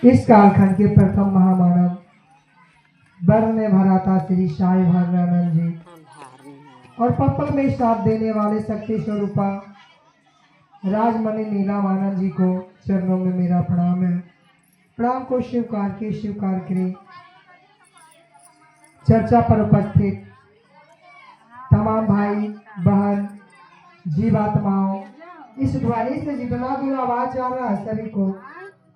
इस कालखंड के प्रथम महामानव वर्ण भरा था श्री साई भागरानंद जी और पप्पल में साथ देने वाले शक्ति स्वरूपा राजमणि नीलामानंद जी को चरणों में मेरा प्रणाम है। प्रणाम को स्वीकार करें। चर्चा पर उपस्थित तमाम भाई बहन जीवात्माओं, इस ध्वनि से जितना भी आवाज आ रहा है सभी को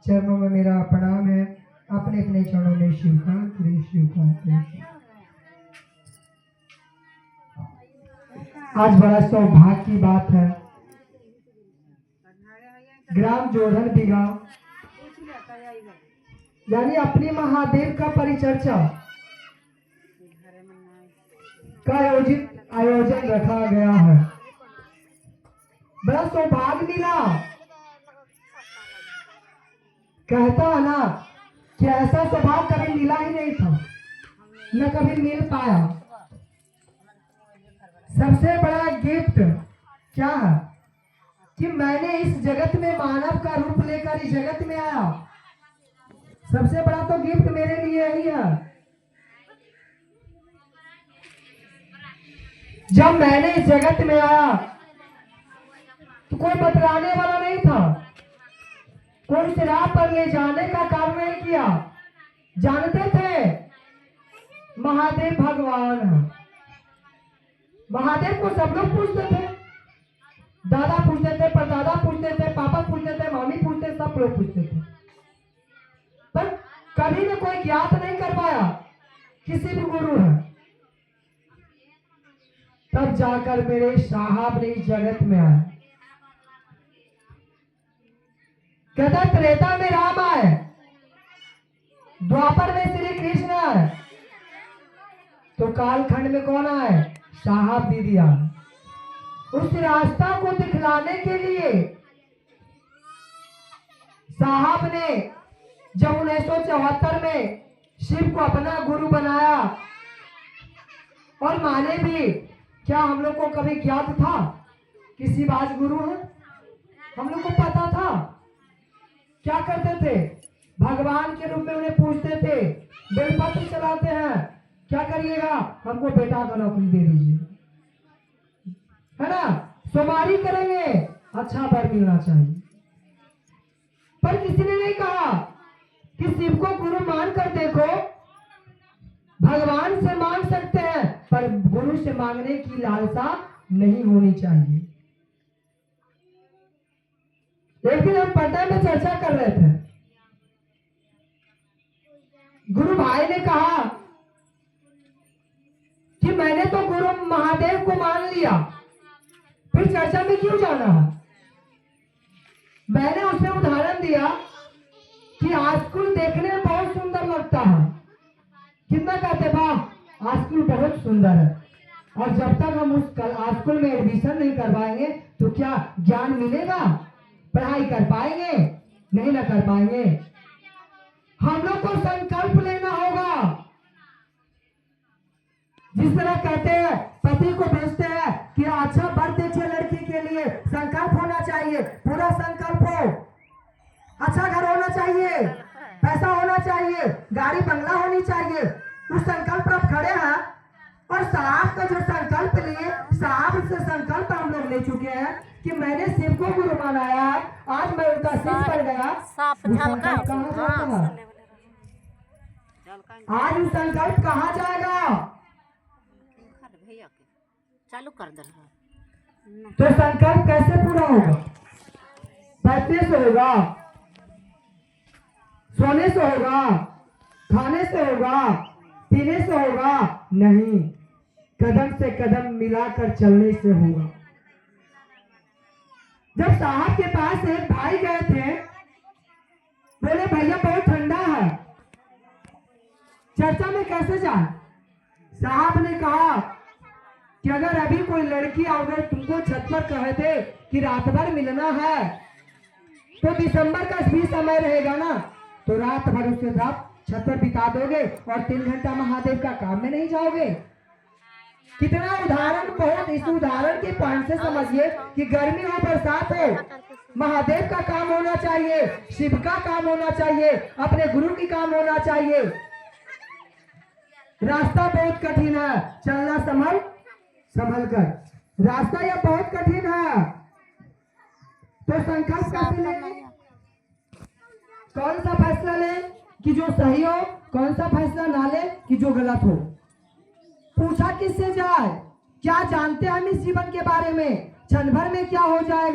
चरणों में मेरा प्रणाम है। अपने अपने चरणों में स्वीकार करें। आज बड़ा सौभाग्य की बात है, ग्राम जोधन बिगा यानी अपनी महादेव का परिचर्चा का आयोजन रखा गया है। बड़ा सौभाग्य मिला। कहता है ना कि ऐसा सौभाग्य कभी मिला ही नहीं था, न कभी मिल पाया। सबसे बड़ा गिफ्ट क्या है कि मैंने इस जगत में मानव का रूप लेकर इस जगत में आया। सबसे बड़ा तो गिफ्ट मेरे लिए ही है। जब मैंने इस जगत में आया तो कोई बतलाने वाला नहीं था, कोई इस राह पर ले जाने का काम नहीं किया। जानते थे महादेव भगवान है। महादेव को सब लोग पूछते थे, दादा पूछते थे, परदादा पूछते थे, पापा पूछते थे, मामी पूछते, सब लोग पूछते थे, पर कभी ने कोई ज्ञात नहीं कर पाया किसी भी गुरु है। तब जाकर मेरे साहब ने इस जगत में आए। कहता त्रेता में राम आए, द्वापर में श्री कृष्ण आए, तो कालखंड में कौन आए? साहब दीदी आए। उस रास्ता को दिखलाने के लिए साहब ने जब 1974 में शिव को अपना गुरु बनाया और माने भी, क्या हम लोग को कभी ज्ञात था कि शिव आज गुरु है? हम लोग को पता था? क्या करते थे? भगवान के रूप में उन्हें पूछते थे, बेलपत्र चलाते हैं, क्या करिएगा? हमको बेटा का नौकरी दे दीजिए, है ना, सोमारी करेंगे, अच्छा वर मिलना चाहिए। पर किसी ने नहीं कहा कि शिव को गुरु मान कर देखो, भगवान से मांग सकते हैं पर गुरु से मांगने की लालसा नहीं होनी चाहिए। एक दिन हम पटना में चर्चा कर रहे थे, गुरु भाई ने कहा कि मैंने तो गुरु महादेव को मान लिया, फिर चर्चा में क्यों जाना है? मैंने उसे उदाहरण दिया कि आस्कुल देखने में बहुत सुंदर लगता है। कितना कहते वाह आस्कुल बहुत सुंदर है, और जब तक हम उस आस्कुल में एडमिशन नहीं करवाएंगे तो क्या ज्ञान मिलेगा? पढ़ाई कर पाएंगे? नहीं ना कर पाएंगे। हम लोग को संकल्प लेना होगा। जिस तरह कहते हैं पति को भेजते हैं कि अच्छा वर देखिए लड़की के लिए, संकल्प होना चाहिए, पूरा संकल्प हो, अच्छा घर होना चाहिए, पैसा होना चाहिए, गाड़ी बंगला होनी चाहिए। उस संकल्प पर आप खड़े हैं और साहब का जो संकल्प लिए, साहब से संकल्प हम लोग ले चुके हैं कि मैंने शिव को गुरु बनाया, आज मैं उनका शिष्य बन गया। आज उस संकल्प कहाँ जाएगा? चालू कर दे। तो संकल्प कैसे पूरा होगा? बैठने से होगा, सोने से होगा, खाने से होगा, पीने से होगा? नहीं, कदम से कदम मिलाकर चलने से होगा। जब साहब के पास एक भाई गए थे, बोले भैया बहुत ठंडा है, चर्चा में कैसे जाए? साहब ने कहा कि अगर अभी कोई लड़की अगर तुमको छत पर कहे दे कि रात भर मिलना है, तो दिसंबर का भी समय रहेगा ना, तो रात भर उसके साथ छत पर बिता दोगे और 3 घंटा महादेव का काम में नहीं जाओगे। कितना उदाहरण, बहुत इस उदाहरण के पॉइंट से समझिए कि गर्मी हो बरसात हो, महादेव का काम होना चाहिए, शिव का काम होना चाहिए, अपने गुरु की काम होना चाहिए। रास्ता बहुत कठिन है, चलना संभल संभल कर। रास्ता यह बहुत कठिन है, तो संकल्प कैसे लें? कौन सा फैसला लें कि जो सही हो, कौन सा फैसला ना ले कि जो गलत हो? पूछा किससे जाए? क्या जानते हैं हम इस जीवन के बारे में? क्षण भर में क्या हो जाएगा?